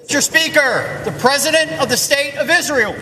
Mr. Speaker, the President of the State of Israel.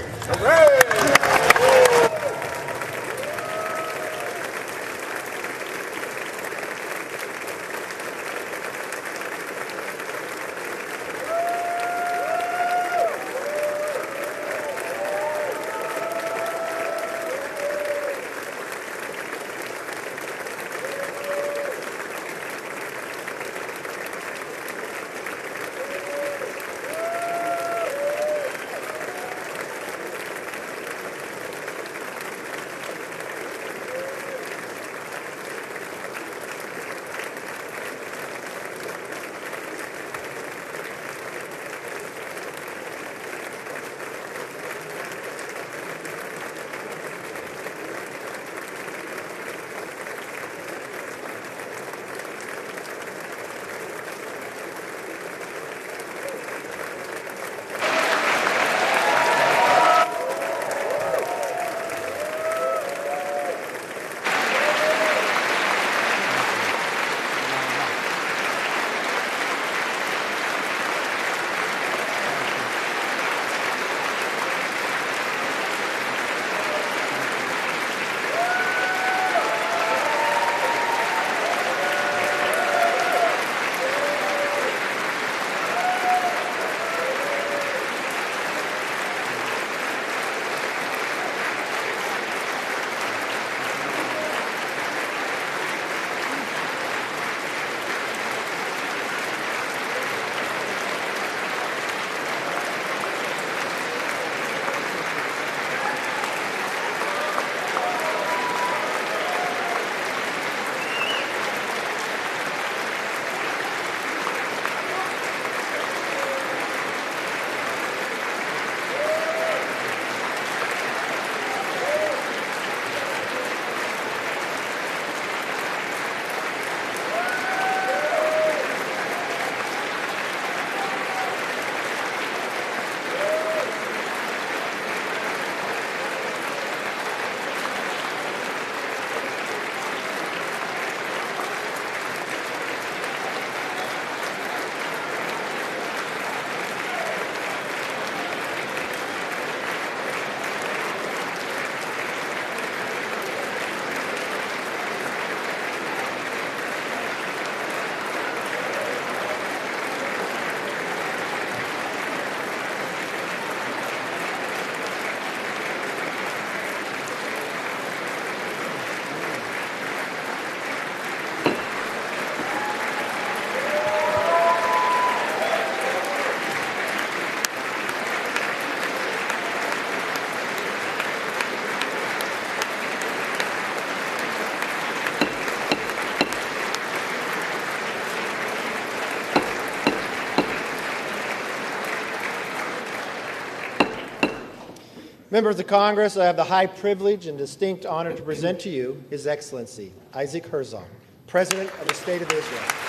Members of Congress, I have the high privilege and distinct honor to present to you His Excellency Isaac Herzog, President of the State of Israel.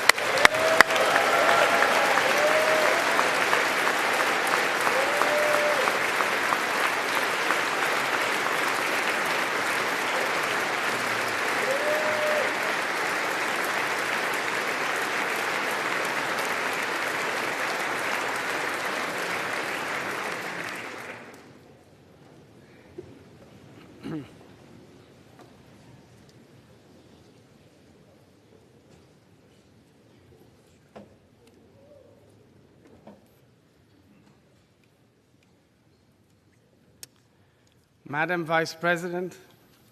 Madam Vice President,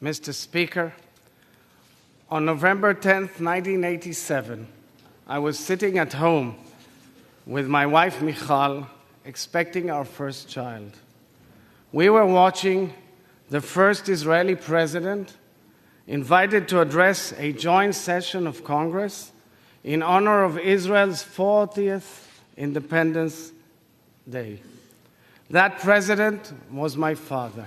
Mr. Speaker, on November 10th, 1987, I was sitting at home with my wife Michal, expecting our first child. We were watching the first Israeli president invited to address a joint session of Congress in honor of Israel's 40th Independence Day. That president was my father.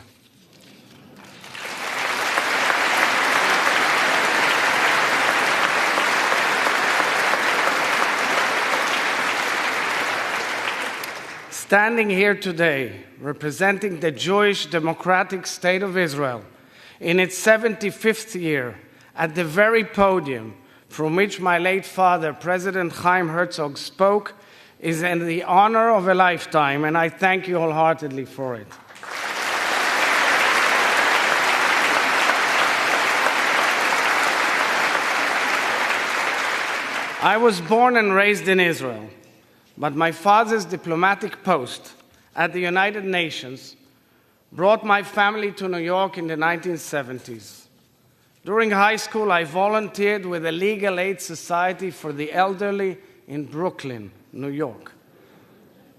Standing here today, representing the Jewish Democratic State of Israel in its 75th year, at the very podium from which my late father, President Chaim Herzog, spoke, is the honor of a lifetime, and I thank you wholeheartedly for it. I was born and raised in Israel, but my father's diplomatic post at the United Nations brought my family to New York in the 1970s. During high school, I volunteered with the Legal Aid Society for the Elderly in Brooklyn, New York.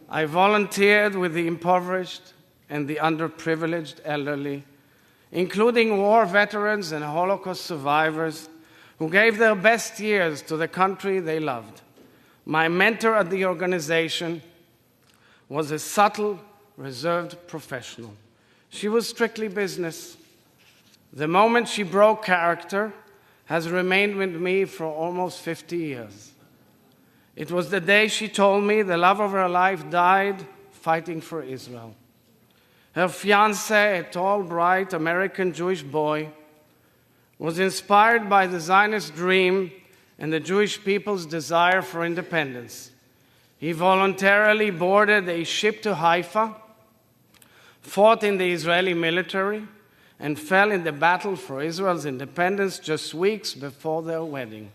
I volunteered with the impoverished and the underprivileged elderly, including war veterans and Holocaust survivors who gave their best years to the country they loved. My mentor at the organization was a subtle, reserved professional. She was strictly business. The moment she broke character has remained with me for almost 50 years. It was the day she told me the love of her life died fighting for Israel. Her fiancé, a tall, bright American Jewish boy, was inspired by the Zionist dream and the Jewish people's desire for independence. He voluntarily boarded a ship to Haifa, fought in the Israeli military, and fell in the battle for Israel's independence just weeks before their wedding.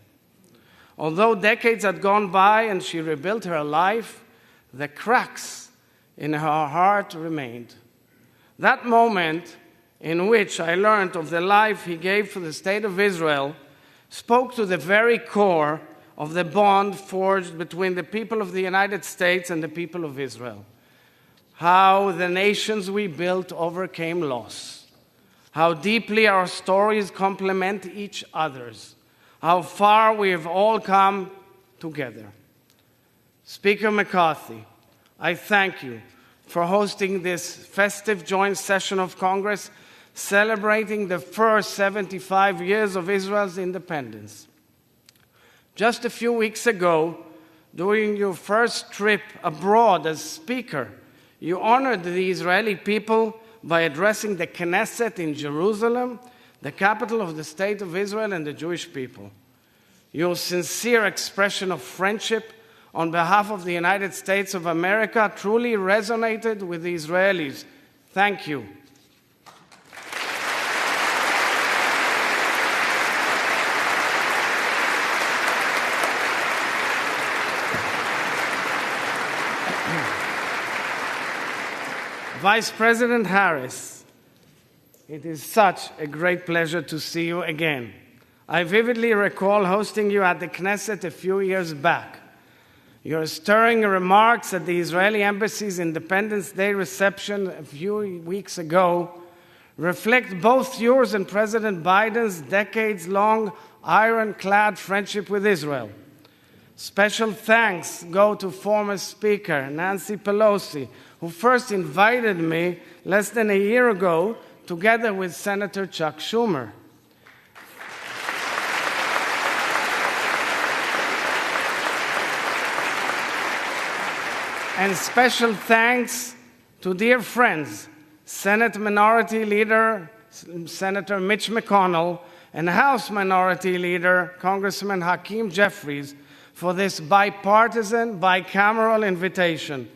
Although decades had gone by and she rebuilt her life, the cracks in her heart remained. That moment in which I learned of the life he gave for the state of Israel spoke to the very core of the bond forged between the people of the United States and the people of Israel. How the nations we built overcame loss. How deeply our stories complement each other's. How far we have all come together. Speaker McCarthy, I thank you for hosting this festive joint session of Congress celebrating the first 75 years of Israel's independence. Just a few weeks ago, during your first trip abroad as Speaker, you honored the Israeli people by addressing the Knesset in Jerusalem, the capital of the State of Israel and the Jewish people. Your sincere expression of friendship on behalf of the United States of America truly resonated with the Israelis. Thank you. Vice President Harris, it is such a great pleasure to see you again. I vividly recall hosting you at the Knesset a few years back. Your stirring remarks at the Israeli Embassy's Independence Day reception a few weeks ago reflect both yours and President Biden's decades-long ironclad friendship with Israel. Special thanks go to former Speaker Nancy Pelosi, who first invited me less than a year ago, together with Senator Chuck Schumer. And special thanks to dear friends, Senate Minority Leader Senator Mitch McConnell and House Minority Leader Congressman Hakeem Jeffries for this bipartisan, bicameral invitation.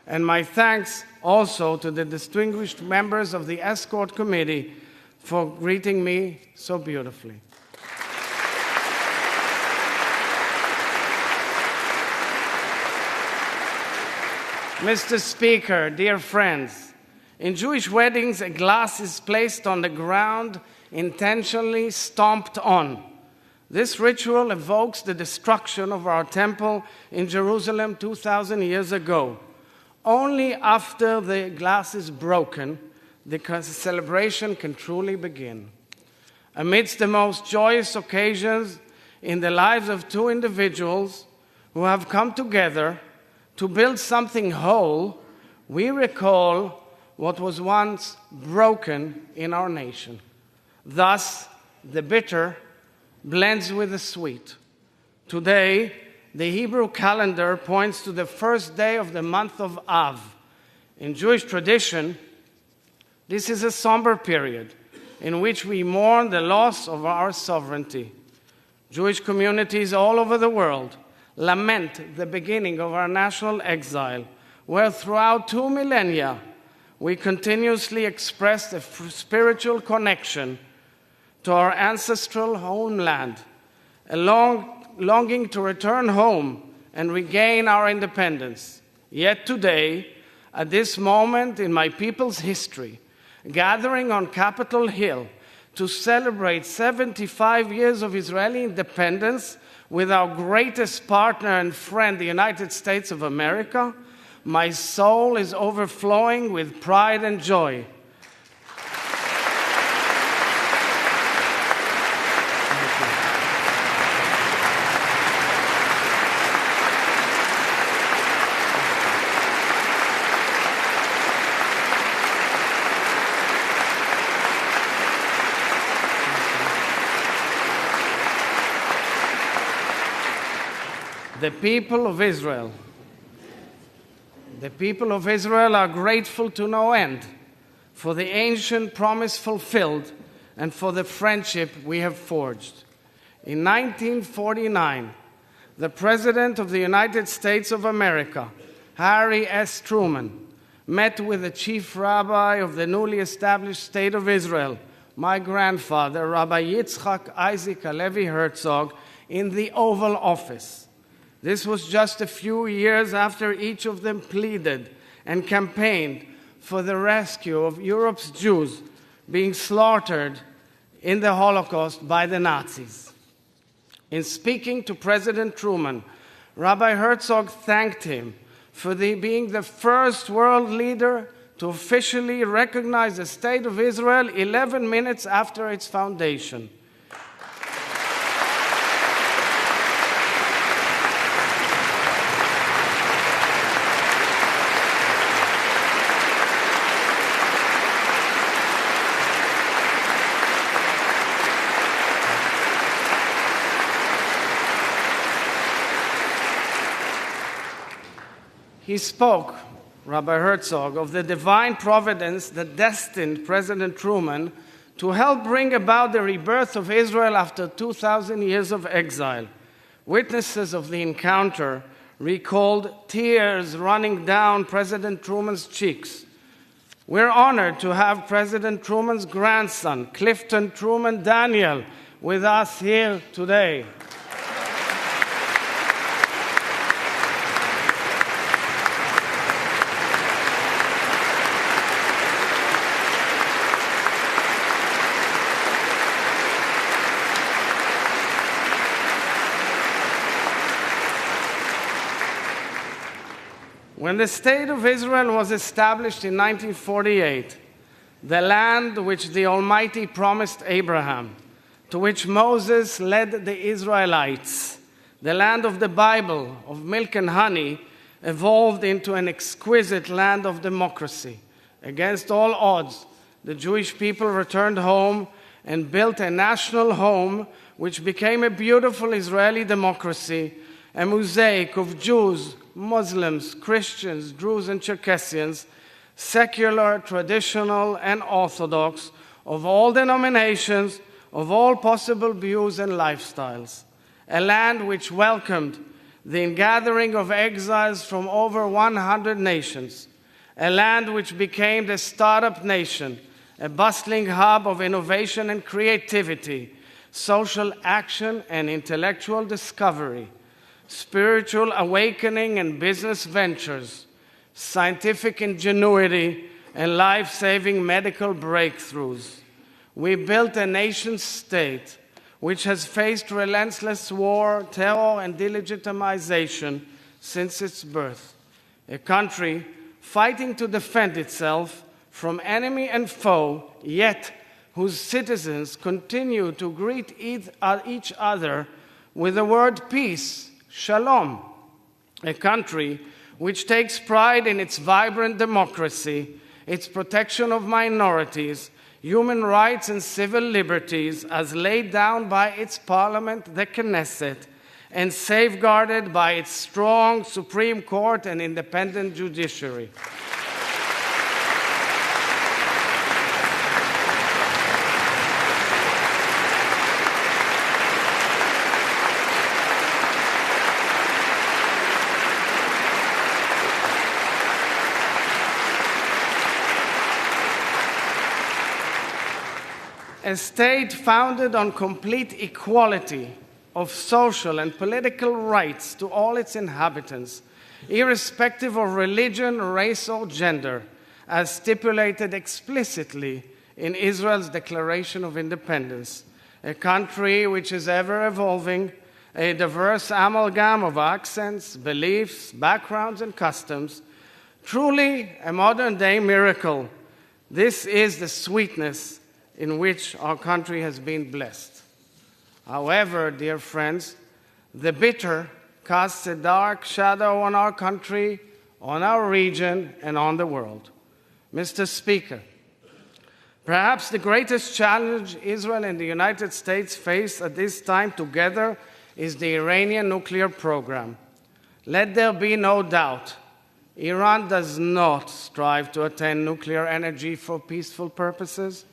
And my thanks also to the distinguished members of the Escort Committee for greeting me so beautifully. Mr. Speaker, dear friends, in Jewish weddings, a glass is placed on the ground, intentionally stomped on. This ritual evokes the destruction of our temple in Jerusalem 2,000 years ago. Only after the glass is broken, the celebration can truly begin. Amidst the most joyous occasions in the lives of two individuals who have come together to build something whole, we recall what was once broken in our nation. Thus, the bitter blends with the sweet. Today, the Hebrew calendar points to the first day of the month of Av. In Jewish tradition, this is a somber period in which we mourn the loss of our sovereignty. Jewish communities all over the world lament the beginning of our national exile, where throughout 2 millennia we continuously expressed a spiritual connection to our ancestral homeland, a longing to return home and regain our independence. Yet today, at this moment in my people's history, gathering on Capitol Hill to celebrate 75 years of Israeli independence with our greatest partner and friend, the United States of America, my soul is overflowing with pride and joy. The people of Israel are grateful to no end for the ancient promise fulfilled and for the friendship we have forged. In 1949, the President of the United States of America, Harry S. Truman, met with the chief rabbi of the newly established State of Israel, my grandfather, Rabbi Yitzchak Isaac Herzog, in the Oval Office. This was just a few years after each of them pleaded and campaigned for the rescue of Europe's Jews being slaughtered in the Holocaust by the Nazis. In speaking to President Truman, Rabbi Herzog thanked him for being the first world leader to officially recognize the State of Israel 11 minutes after its foundation. He spoke, Rabbi Herzog, of the divine providence that destined President Truman to help bring about the rebirth of Israel after 2,000 years of exile. Witnesses of the encounter recalled tears running down President Truman's cheeks. We're honored to have President Truman's grandson, Clifton Truman Daniel, with us here today. When the State of Israel was established in 1948, the land which the Almighty promised Abraham, to which Moses led the Israelites, the land of the Bible, of milk and honey, evolved into an exquisite land of democracy. Against all odds, the Jewish people returned home and built a national home which became a beautiful Israeli democracy, a mosaic of Jews, Muslims, Christians, Druze and Circassians, secular, traditional, and Orthodox, of all denominations, of all possible views and lifestyles. A land which welcomed the ingathering of exiles from over 100 nations. A land which became the startup nation, a bustling hub of innovation and creativity, social action and intellectual discovery, spiritual awakening and business ventures, scientific ingenuity, and life-saving medical breakthroughs. We built a nation-state which has faced relentless war, terror, and delegitimization since its birth. A country fighting to defend itself from enemy and foe, yet whose citizens continue to greet each other with the word peace, shalom. A country which takes pride in its vibrant democracy, its protection of minorities, human rights and civil liberties as laid down by its parliament, the Knesset, and safeguarded by its strong Supreme Court and independent judiciary. a state founded on complete equality of social and political rights to all its inhabitants, irrespective of religion, race, or gender, as stipulated explicitly in Israel's Declaration of Independence, a country which is ever evolving, a diverse amalgam of accents, beliefs, backgrounds, and customs, truly a modern-day miracle. This is the sweetness in which our country has been blessed. However, dear friends, the bitter casts a dark shadow on our country, on our region, and on the world. Mr. Speaker, perhaps the greatest challenge Israel and the United States face at this time together is the Iranian nuclear program. Let there be no doubt, Iran does not strive to attain nuclear energy for peaceful purposes.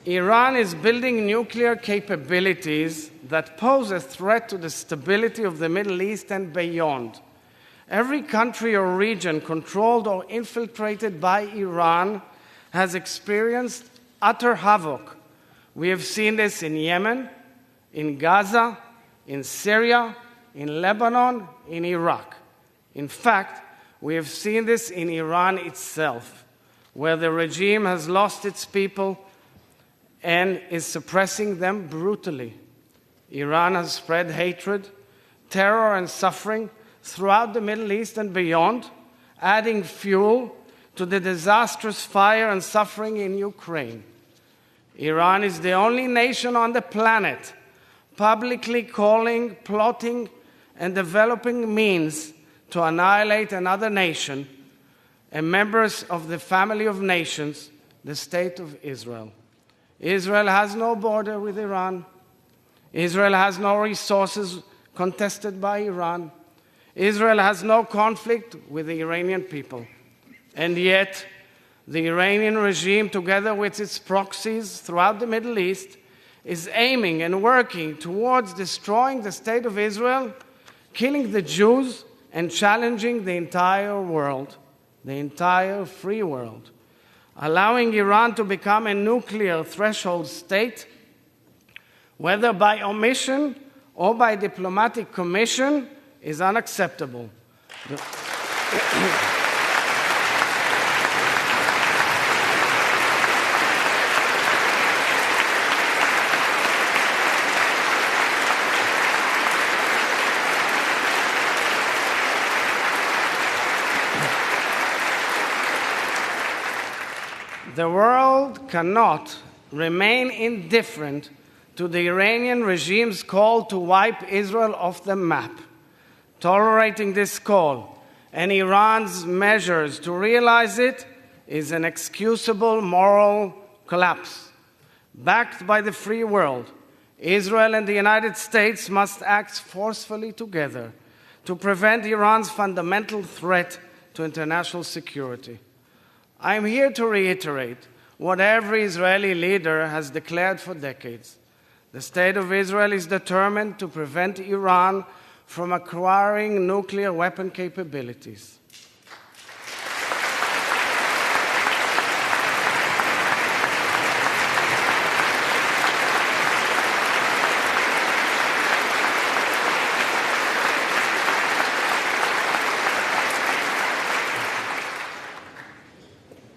Iran is building nuclear capabilities that pose a threat to the stability of the Middle East and beyond. Every country or region controlled or infiltrated by Iran has experienced utter havoc. We have seen this in Yemen, in Gaza, in Syria, in Lebanon, in Iraq. In fact, we have seen this in Iran itself, where the regime has lost its people and is suppressing them brutally. Iran has spread hatred, terror, and suffering throughout the Middle East and beyond, adding fuel to the disastrous fire and suffering in Ukraine. Iran is the only nation on the planet publicly calling, plotting, and developing means to annihilate another nation, and members of the family of nations, the State of Israel. Israel has no border with Iran. Israel has no resources contested by Iran. Israel has no conflict with the Iranian people. And yet, the Iranian regime, together with its proxies throughout the Middle East, is aiming and working towards destroying the State of Israel, killing the Jews, and challenging the entire world, the entire free world. Allowing Iran to become a nuclear threshold state, whether by omission or by diplomatic commission, is unacceptable. The world cannot remain indifferent to the Iranian regime's call to wipe Israel off the map. Tolerating this call and Iran's measures to realize it is an excusable moral collapse. Backed by the free world, Israel and the United States must act forcefully together to prevent Iran's fundamental threat to international security. I am here to reiterate what every Israeli leader has declared for decades. The State of Israel is determined to prevent Iran from acquiring nuclear weapon capabilities.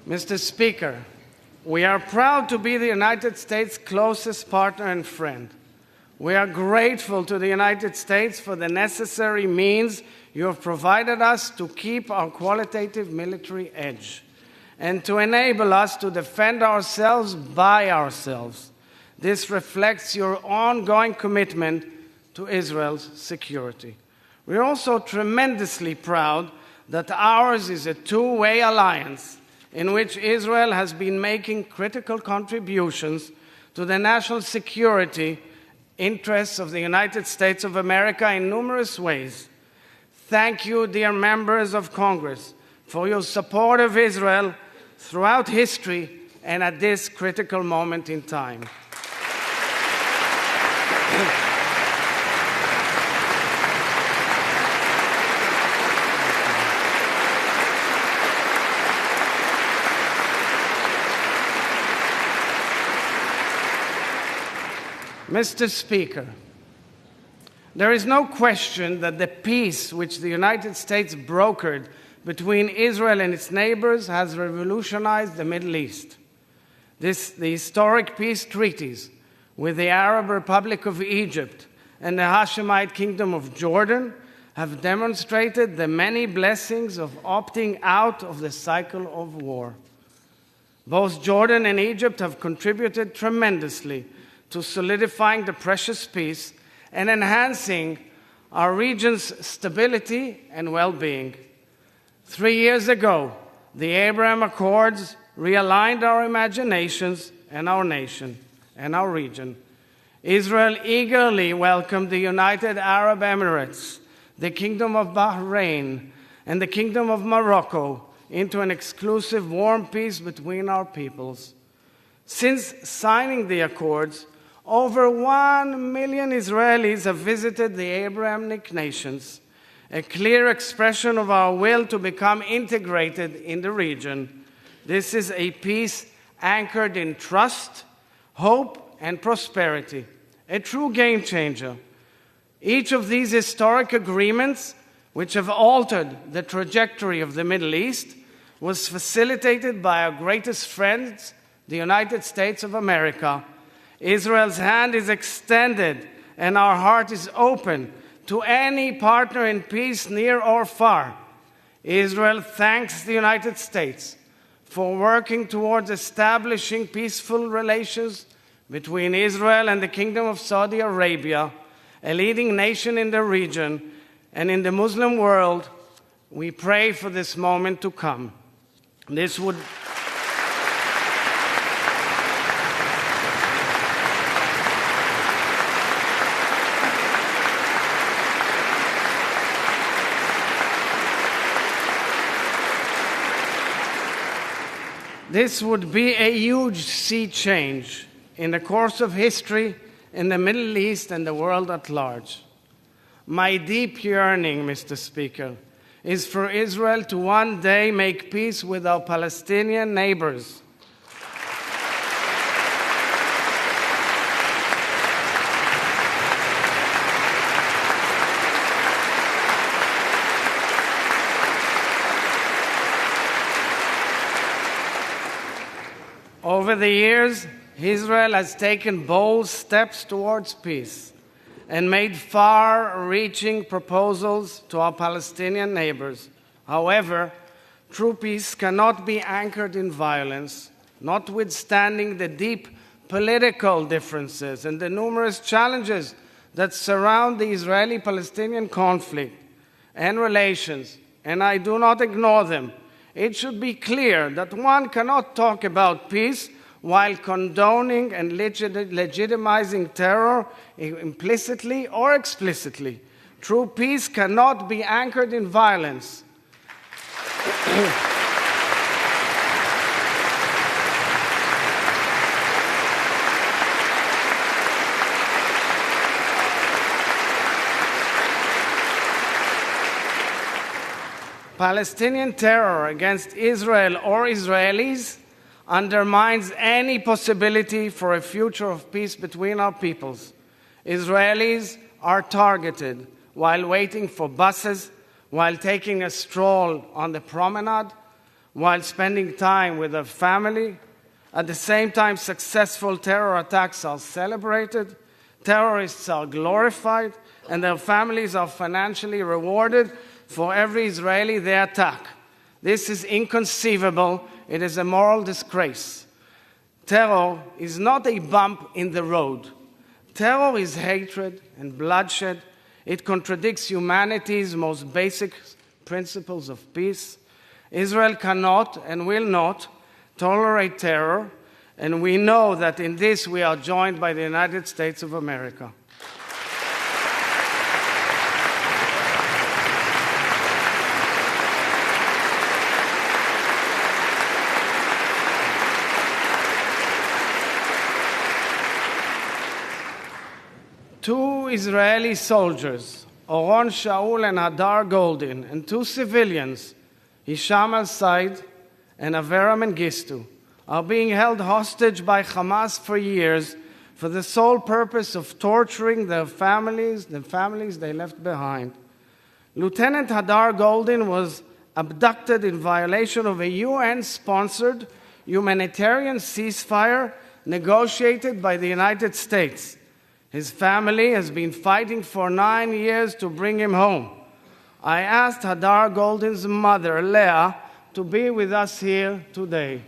Mr. Speaker, we are proud to be the United States' closest partner and friend. We are grateful to the United States for the necessary means you have provided us to keep our qualitative military edge and to enable us to defend ourselves by ourselves. This reflects your ongoing commitment to Israel's security. We are also tremendously proud that ours is a two-way alliance in which Israel has been making critical contributions to the national security interests of the United States of America in numerous ways. Thank you, dear members of Congress, for your support of Israel throughout history and at this critical moment in time. Mr. Speaker, there is no question that the peace which the United States brokered between Israel and its neighbors has revolutionized the Middle East. The historic peace treaties with the Arab Republic of Egypt and the Hashemite Kingdom of Jordan have demonstrated the many blessings of opting out of the cycle of war. Both Jordan and Egypt have contributed tremendously to solidifying the precious peace and enhancing our region's stability and well-being. 3 years ago, the Abraham Accords realigned our imaginations and our nation and our region. Israel eagerly welcomed the United Arab Emirates, the Kingdom of Bahrain, and the Kingdom of Morocco into an exclusive warm peace between our peoples. Since signing the accords, over 1 million Israelis have visited the Abrahamic nations, a clear expression of our will to become integrated in the region. This is a peace anchored in trust, hope, and prosperity, a true game changer. Each of these historic agreements, which have altered the trajectory of the Middle East, was facilitated by our greatest friends, the United States of America. Israel's hand is extended and our heart is open to any partner in peace, near or far. Israel thanks the United States for working towards establishing peaceful relations between Israel and the Kingdom of Saudi Arabia, a leading nation in the region and in the Muslim world. We pray for this moment to come. This would be a huge sea change in the course of history in the Middle East and the world at large. My deep yearning, Mr. Speaker, is for Israel to one day make peace with our Palestinian neighbors. Over the years, Israel has taken bold steps towards peace and made far-reaching proposals to our Palestinian neighbors. However, true peace cannot be anchored in violence, notwithstanding the deep political differences and the numerous challenges that surround the Israeli-Palestinian conflict and relations, and I do not ignore them. It should be clear that one cannot talk about peace while condoning and legitimizing terror implicitly or explicitly. True peace cannot be anchored in violence. Palestinian terror against Israel or Israelis undermines any possibility for a future of peace between our peoples. Israelis are targeted while waiting for buses, while taking a stroll on the promenade, while spending time with their family. At the same time, successful terror attacks are celebrated, terrorists are glorified, and their families are financially rewarded for every Israeli they attack. This is inconceivable. It is a moral disgrace. Terror is not a bump in the road. Terror is hatred and bloodshed. It contradicts humanity's most basic principles of peace. Israel cannot and will not tolerate terror, and we know that in this we are joined by the United States of America. 2 Israeli soldiers, Oron Shaul and Hadar Goldin, and 2 civilians, Hisham al-Said and Avera Mengistu, are being held hostage by Hamas for years for the sole purpose of torturing the families they left behind. Lieutenant Hadar Goldin was abducted in violation of a UN-sponsored humanitarian ceasefire negotiated by the United States. His family has been fighting for 9 years to bring him home. I asked Hadar Goldin's mother, Leah, to be with us here today.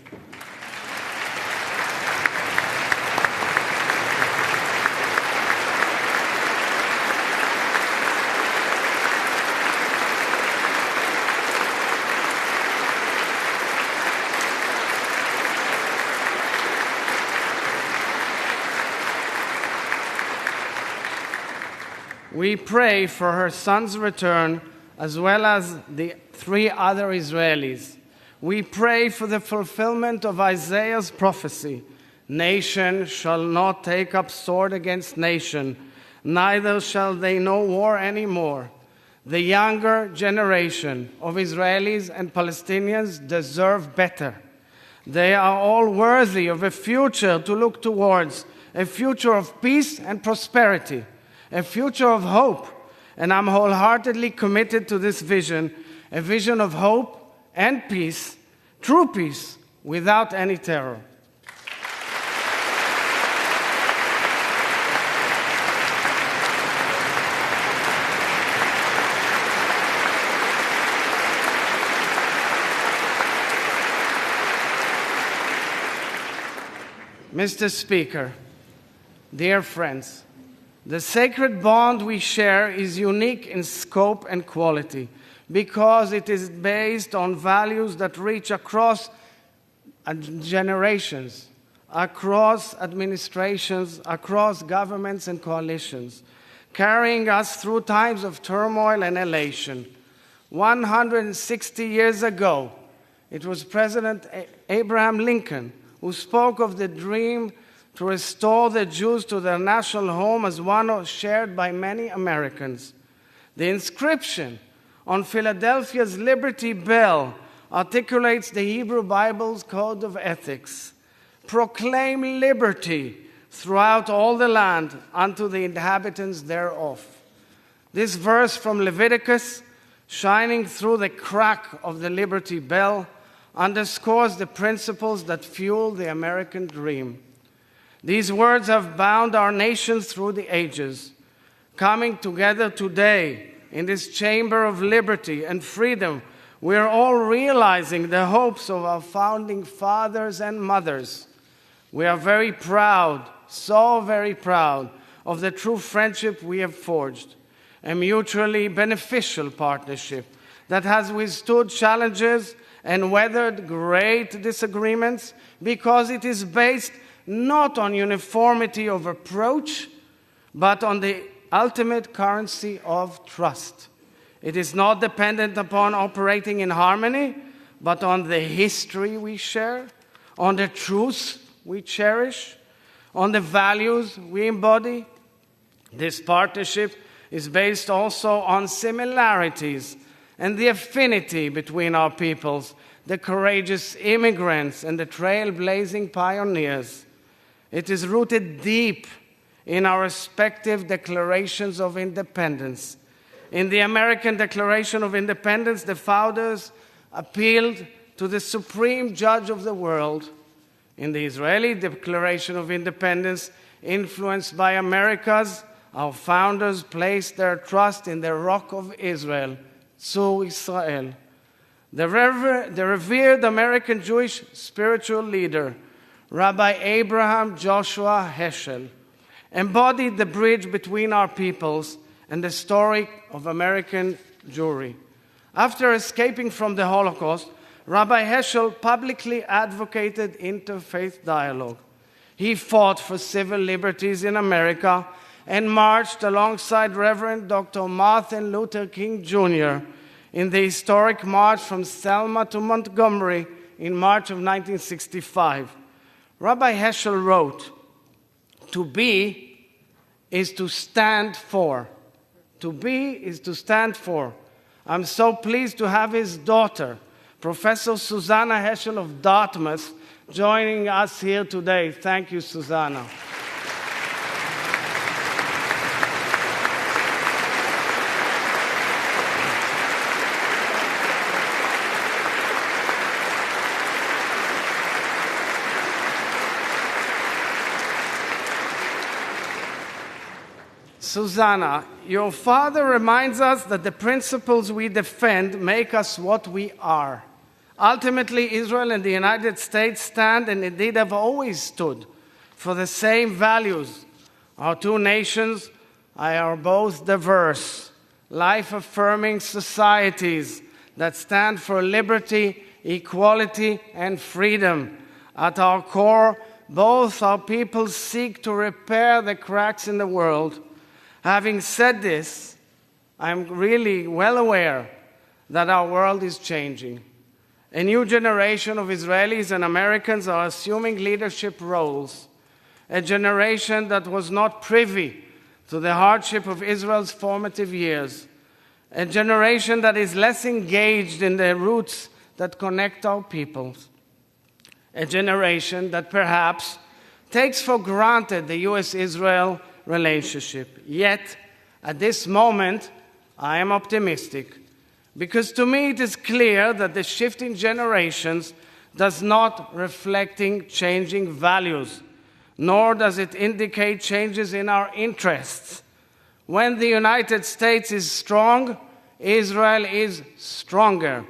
We pray for her son's return, as well as the 3 other Israelis. We pray for the fulfillment of Isaiah's prophecy. Nation shall not take up sword against nation, neither shall they know war anymore. The younger generation of Israelis and Palestinians deserve better. They are all worthy of a future to look towards, a future of peace and prosperity, a future of hope, and I'm wholeheartedly committed to this vision, a vision of hope and peace, true peace, without any terror. Mr. Speaker, dear friends, the sacred bond we share is unique in scope and quality because it is based on values that reach across generations, across administrations, across governments and coalitions, carrying us through times of turmoil and elation. 160 years ago, it was President Abraham Lincoln who spoke of the dream to restore the Jews to their national home as one shared by many Americans. The inscription on Philadelphia's Liberty Bell articulates the Hebrew Bible's code of ethics. Proclaim liberty throughout all the land unto the inhabitants thereof. This verse from Leviticus, shining through the crack of the Liberty Bell, underscores the principles that fuel the American dream. These words have bound our nation through the ages. Coming together today in this chamber of liberty and freedom, we are all realizing the hopes of our founding fathers and mothers. We are very proud, so very proud, of the true friendship we have forged, a mutually beneficial partnership that has withstood challenges and weathered great disagreements because it is based not on uniformity of approach, but on the ultimate currency of trust. It is not dependent upon operating in harmony, but on the history we share, on the truths we cherish, on the values we embody. This partnership is based also on similarities and the affinity between our peoples, the courageous immigrants and the trailblazing pioneers. It is rooted deep in our respective declarations of independence. In the American Declaration of Independence, the founders appealed to the supreme judge of the world. In the Israeli Declaration of Independence, influenced by America's, our founders placed their trust in the Rock of Israel, Tzur Israel. The revered American Jewish spiritual leader, Rabbi Abraham Joshua Heschel, embodied the bridge between our peoples and the story of American Jewry. After escaping from the Holocaust, Rabbi Heschel publicly advocated interfaith dialogue. He fought for civil liberties in America and marched alongside Reverend Dr. Martin Luther King Jr. in the historic march from Selma to Montgomery in March of 1965. Rabbi Heschel wrote, "To be is to stand for. To be is to stand for. I'm so pleased to have his daughter, Professor Susanna Heschel of Dartmouth, joining us here today. Thank you, Susanna. Susanna, your father reminds us that the principles we defend make us what we are. Ultimately, Israel and the United States stand, and indeed have always stood, for the same values. Our two nations are both diverse, life-affirming societies that stand for liberty, equality, and freedom. At our core, both our peoples seek to repair the cracks in the world. Having said this, I'm really well aware that our world is changing. A new generation of Israelis and Americans are assuming leadership roles, a generation that was not privy to the hardship of Israel's formative years, a generation that is less engaged in the roots that connect our peoples, a generation that perhaps takes for granted the U.S.-Israel relationship. Yet, at this moment, I am optimistic, because to me it is clear that the shift in generations does not reflect changing values, nor does it indicate changes in our interests. When the United States is strong, Israel is stronger.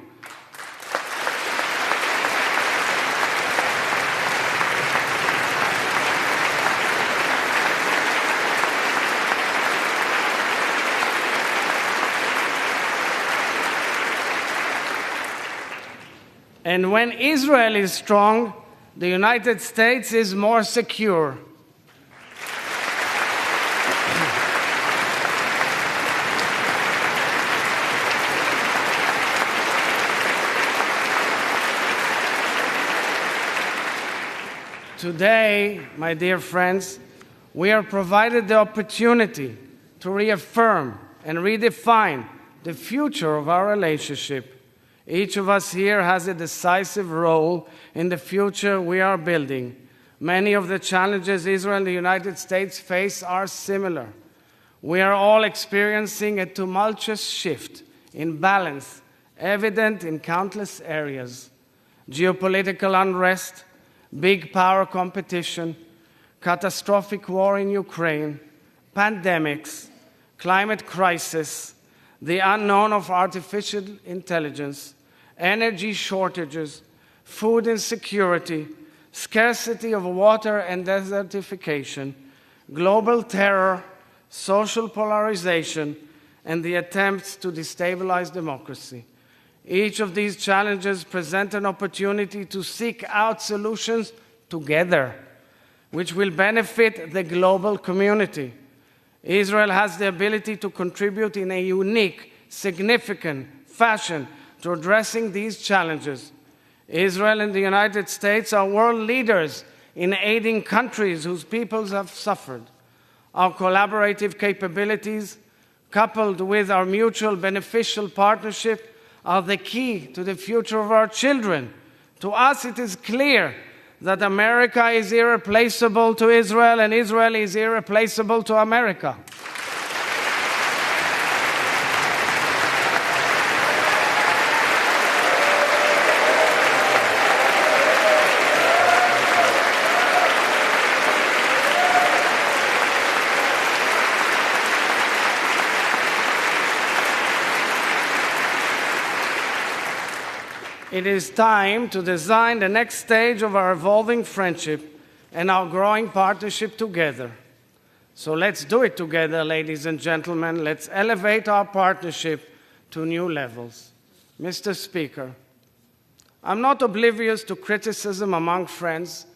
And when Israel is strong, the United States is more secure. Today, my dear friends, we are provided the opportunity to reaffirm and redefine the future of our relationship. Each of us here has a decisive role in the future we are building. Many of the challenges Israel and the United States face are similar. We are all experiencing a tumultuous shift in balance, evident in countless areas: geopolitical unrest, big power competition, catastrophic war in Ukraine, pandemics, climate crisis, the unknown of artificial intelligence, energy shortages, food insecurity, scarcity of water and desertification, global terror, social polarization, and the attempts to destabilize democracy. Each of these challenges present an opportunity to seek out solutions together, which will benefit the global community. Israel has the ability to contribute in a unique, significant fashion to addressing these challenges. Israel and the United States are world leaders in aiding countries whose peoples have suffered. Our collaborative capabilities, coupled with our mutual beneficial partnership, are the key to the future of our children. To us, it is clear that America is irreplaceable to Israel and Israel is irreplaceable to America. It is time to design the next stage of our evolving friendship and our growing partnership together. So let's do it together, ladies and gentlemen. Let's elevate our partnership to new levels. Mr. Speaker, I'm not oblivious to criticism among friends,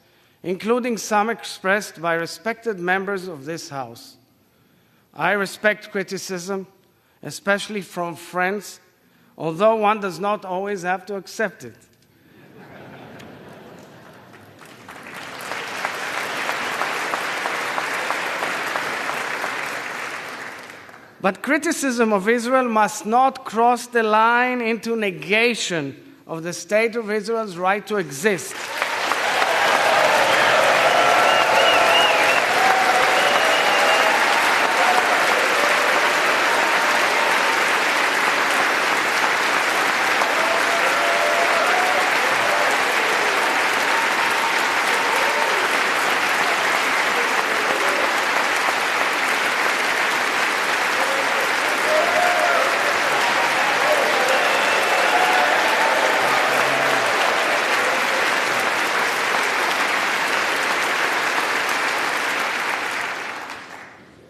including some expressed by respected members of this House. I respect criticism, especially from friends, although one does not always have to accept it. But criticism of Israel must not cross the line into negation of the State of Israel's right to exist.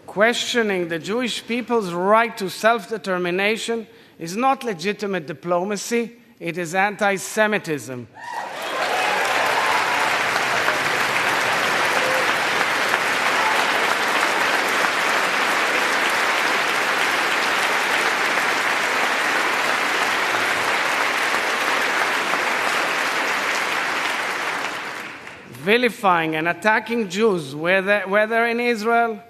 Questioning the Jewish people's right to self-determination is not legitimate diplomacy, it is anti-Semitism. Vilifying and attacking Jews, whether in Israel,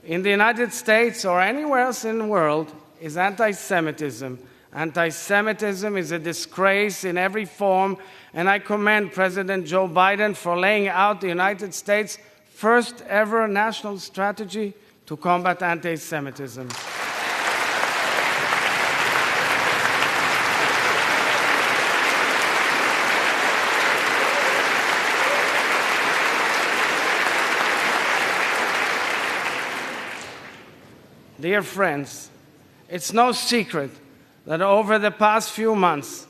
in the United States, or anywhere else in the world, is anti-Semitism. Anti-Semitism is a disgrace in every form, and I commend President Joe Biden for laying out the United States' first ever national strategy to combat anti-Semitism. Dear friends, it's no secret that over the past few months,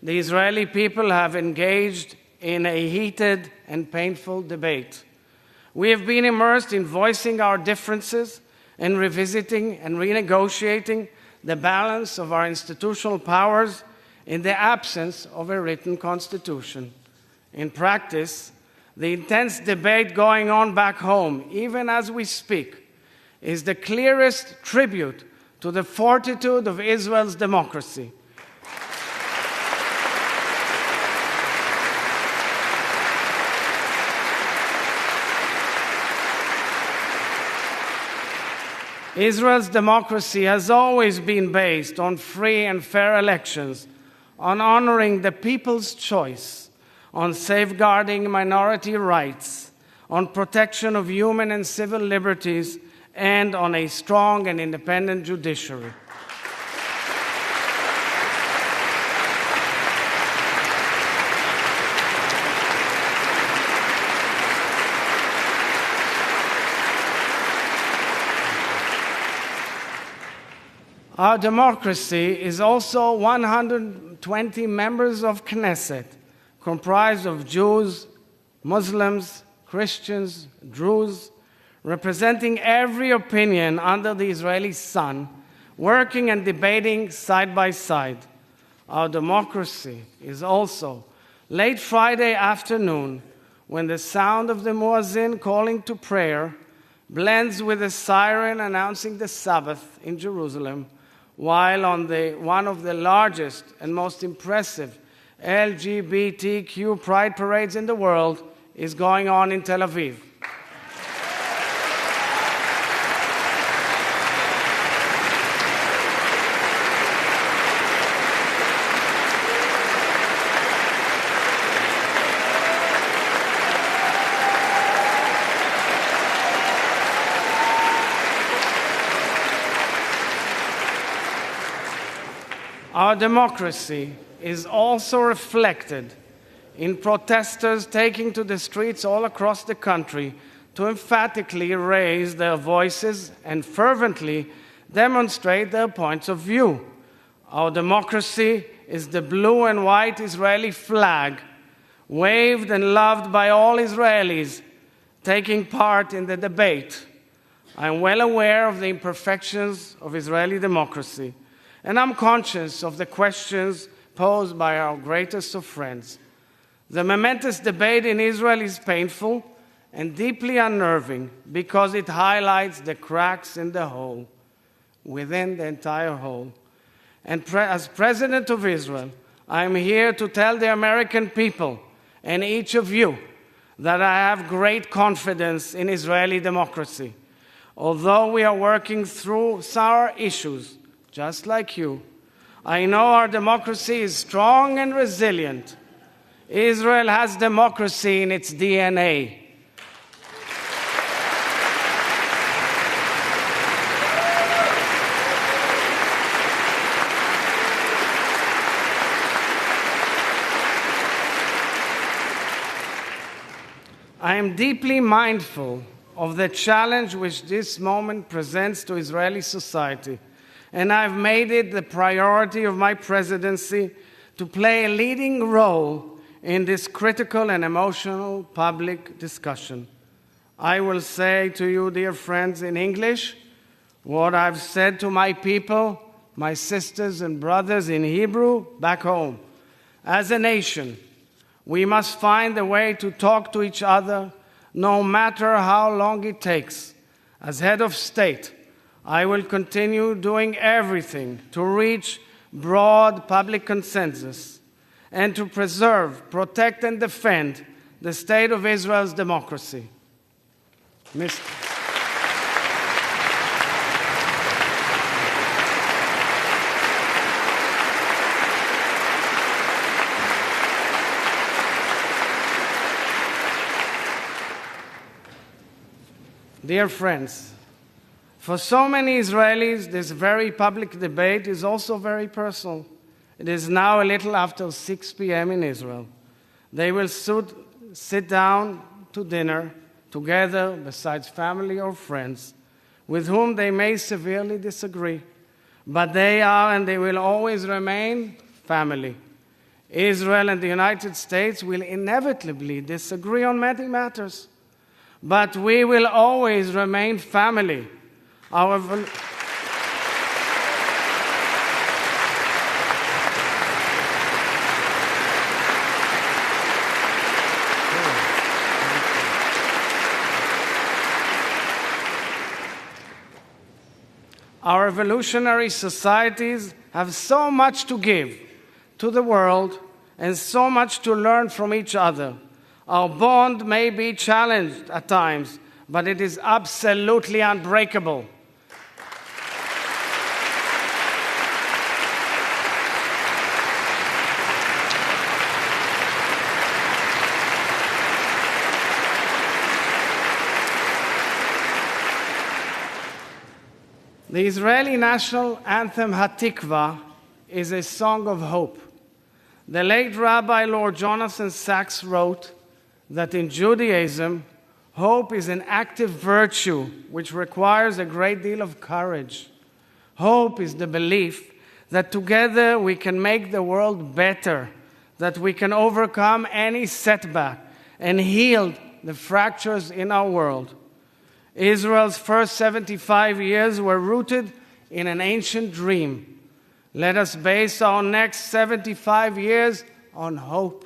the Israeli people have engaged in a heated and painful debate. We have been immersed in voicing our differences and revisiting and renegotiating the balance of our institutional powers in the absence of a written constitution. In practice, the intense debate going on back home, even as we speak, is the clearest tribute to the fortitude of Israel's democracy. Israel's democracy has always been based on free and fair elections, on honoring the people's choice, on safeguarding minority rights, on protection of human and civil liberties, and on a strong and independent judiciary. Our democracy is also 120 members of Knesset, comprised of Jews, Muslims, Christians, Druze, representing every opinion under the Israeli sun, working and debating side by side. Our democracy is also late Friday afternoon, when the sound of the muezzin calling to prayer blends with a siren announcing the Sabbath in Jerusalem, while on one of the largest and most impressive LGBTQ pride parades in the world is going on in Tel Aviv. Our democracy is also reflected in protesters taking to the streets all across the country to emphatically raise their voices and fervently demonstrate their points of view. Our democracy is the blue and white Israeli flag, waved and loved by all Israelis taking part in the debate. I am well aware of the imperfections of Israeli democracy, and I'm conscious of the questions posed by our greatest of friends. The momentous debate in Israel is painful and deeply unnerving because it highlights the cracks in the whole, within the entire whole. And as President of Israel, I am here to tell the American people and each of you that I have great confidence in Israeli democracy. Although we are working through sour issues, just like you, I know our democracy is strong and resilient. Israel has democracy in its DNA. I am deeply mindful of the challenge which this moment presents to Israeli society, and I've made it the priority of my presidency to play a leading role in this critical and emotional public discussion. I will say to you, dear friends, in English, what I've said to my people, my sisters and brothers in Hebrew back home. As a nation, we must find a way to talk to each other, no matter how long it takes. As head of state, I will continue doing everything to reach broad public consensus and to preserve, protect, and defend the state of Israel's democracy. Dear friends, for so many Israelis, this very public debate is also very personal. It is now a little after 6 p.m. in Israel. They will sit down to dinner together besides family or friends with whom they may severely disagree. But they are and they will always remain family. Israel and the United States will inevitably disagree on many matters. But we will always remain family. Our revolutionary societies have so much to give to the world and so much to learn from each other. Our bond may be challenged at times, but it is absolutely unbreakable. The Israeli national anthem Hatikva is a song of hope. The late Rabbi Lord Jonathan Sacks wrote that in Judaism, hope is an active virtue which requires a great deal of courage. Hope is the belief that together we can make the world better, that we can overcome any setback and heal the fractures in our world. Israel's first 75 years were rooted in an ancient dream. Let us base our next 75 years on hope,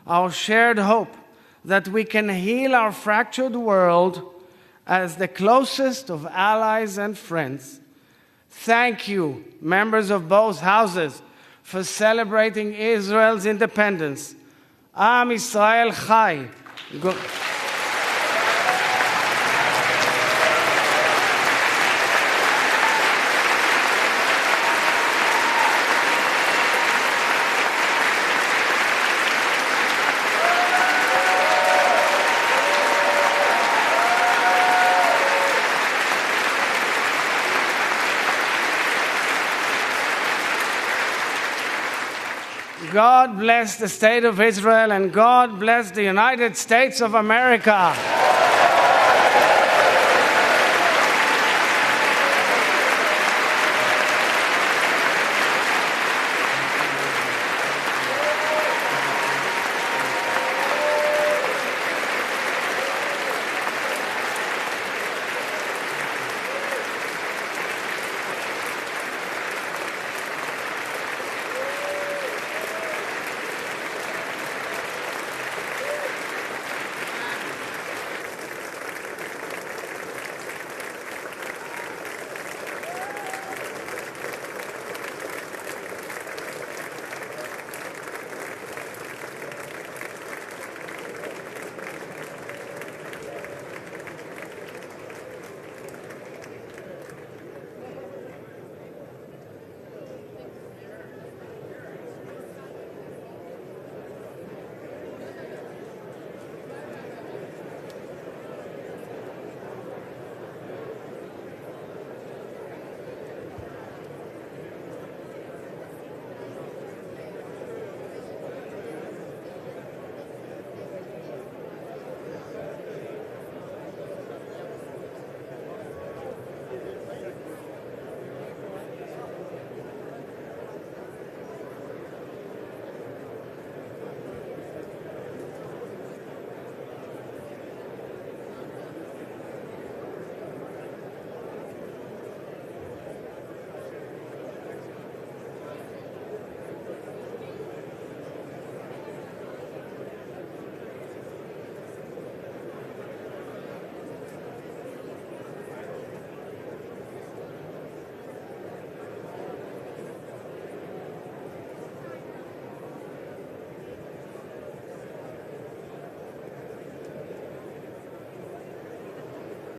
our shared hope that we can heal our fractured world as the closest of allies and friends. Thank you, members of both houses, for celebrating Israel's independence. Am Yisrael Chai. God bless the state of Israel and God bless the United States of America.